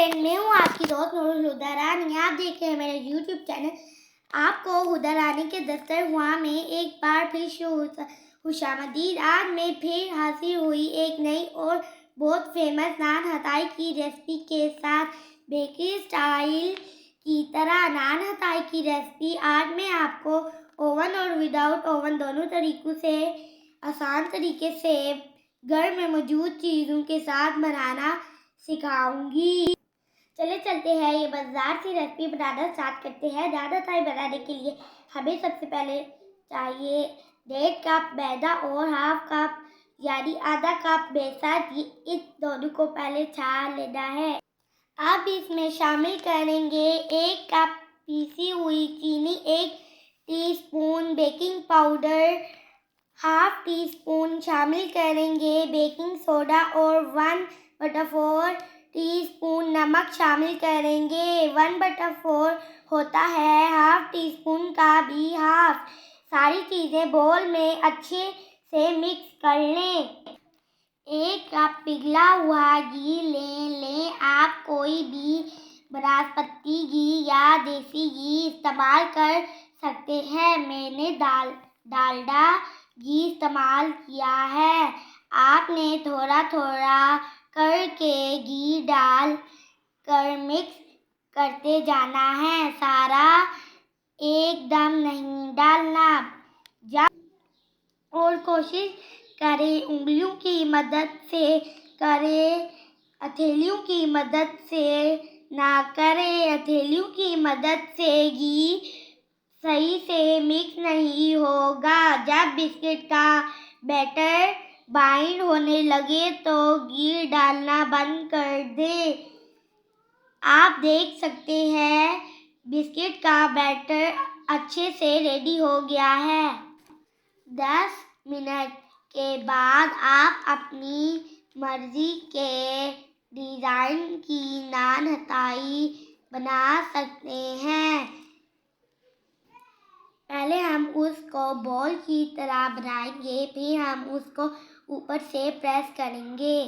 Friend, मैं हूँ आपकी दोस्त नूरुल हुदा रानी। आप देख रहे हैं मेरे यूट्यूब चैनल आपको हुदा रानी के दफ्तर हुआ में एक बार फिर खुशामदीद। आज मैं फिर हाजिर हुई एक नई और बहुत फेमस नान हताई की रेसिपी के साथ। बेकरी स्टाइल की तरह नान हताई की रेसिपी आज मैं आपको ओवन और विदाउट ओवन दोनों तरीक़ों से आसान तरीके से घर में मौजूद चीज़ों के साथ बनाना सिखाऊंगी। चले चलते हैं ये मज़ेदार सी रेसिपी बनाना स्टार्ट करते हैं। नान हताई बनाने के लिए हमें सबसे पहले चाहिए 1.5 कप मैदा और हाफ कप यानी आधा कप बेसन। इन दोनों को पहले छान लेना है। अब इसमें शामिल करेंगे 1 कप पीसी हुई चीनी, 1 teaspoon baking powder, half tea spoon शामिल करेंगे बेकिंग सोडा और 1/4 टीस्पून नमक शामिल करेंगे। 1/4 होता है हाफ टी स्पून का भी हाफ। सारी चीज़ें बोल में अच्छे से मिक्स कर लें। 1 कप पिघला हुआ घी ले लें। आप कोई भी बनास्पति घी या देसी घी इस्तेमाल कर सकते हैं। मैंने डालडा घी इस्तेमाल किया है। आपने थोड़ा थोड़ा करके घी डाल कर मिक्स करते जाना है, सारा एकदम नहीं डालना। और कोशिश करें उंगलियों की मदद से करें, हथेलियों की मदद से ना करें। हथेलियों की मदद से घी सही से मिक्स नहीं होगा। जब बिस्किट का बैटर बाइंड होने लगे तो घी डालना बंद कर दें। आप देख सकते हैं बिस्किट का बैटर अच्छे से रेडी हो गया है। 10 मिनट के बाद आप अपनी मर्जी के डिज़ाइन की नान हताई बना सकते हैं। पहले हम उसको बॉल की तरह बनाएंगे, फिर हम उसको ऊपर से प्रेस करेंगे।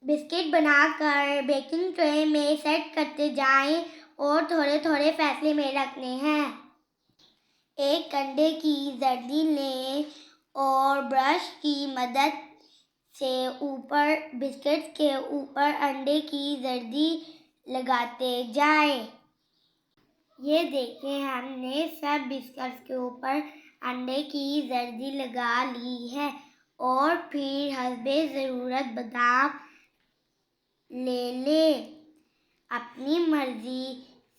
बिस्किट बनाकर बेकिंग ट्रे में सेट करते जाएं और थोड़े थोड़े फैसले में रखने हैं। एक अंडे की जर्दी लें और ब्रश की मदद से ऊपर बिस्किट के ऊपर अंडे की जर्दी लगाते जाएं। ये देखें, हमने सब बिस्किट्स के ऊपर अंडे की जर्दी लगा ली है। और फिर हस्बे ज़रूरत बादाम ले लें। अपनी मर्जी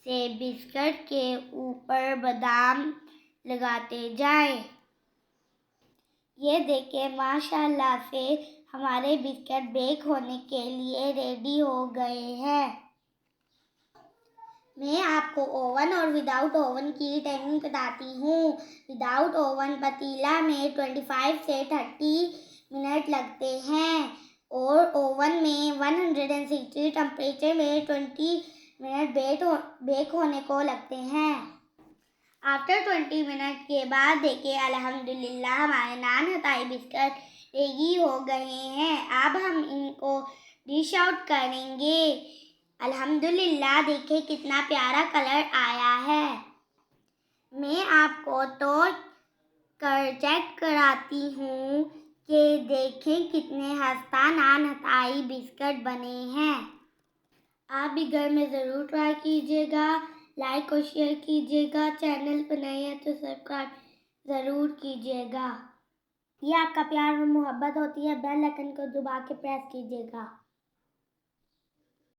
से बिस्किट के ऊपर बादाम लगाते जाएं। ये देखें, माशाल्लाह से हमारे बिस्किट बेक होने के लिए रेडी हो गए हैं। मैं आपको ओवन और विदाउट ओवन की टाइमिंग बताती हूँ। विदाउट ओवन पतीला में 25 से 30 मिनट लगते हैं और ओवन में 160 टेम्परेचर में 20 मिनट बेक होने को लगते हैं। आफ्टर 20 मिनट के बाद देखिए, अल्हम्दुलिल्लाह हमारे नान हताई बिस्किट रेडी हो गए हैं। अब हम इनको डिश आउट करेंगे। अल्हम्दुलिल्लाह, देखिए कितना प्यारा कलर आया है। मैं आपको तोड़ कर चेक कराती हूँ कि देखें कितने खस्ता नान हताई बिस्किट बने हैं। आप भी घर में ज़रूर ट्राई कीजिएगा। लाइक और शेयर कीजिएगा। चैनल पर नए हैं तो सब्सक्राइब ज़रूर कीजिएगा। ये आपका प्यार और मोहब्बत होती है। बेल आइकन को दबा के प्रेस कीजिएगा।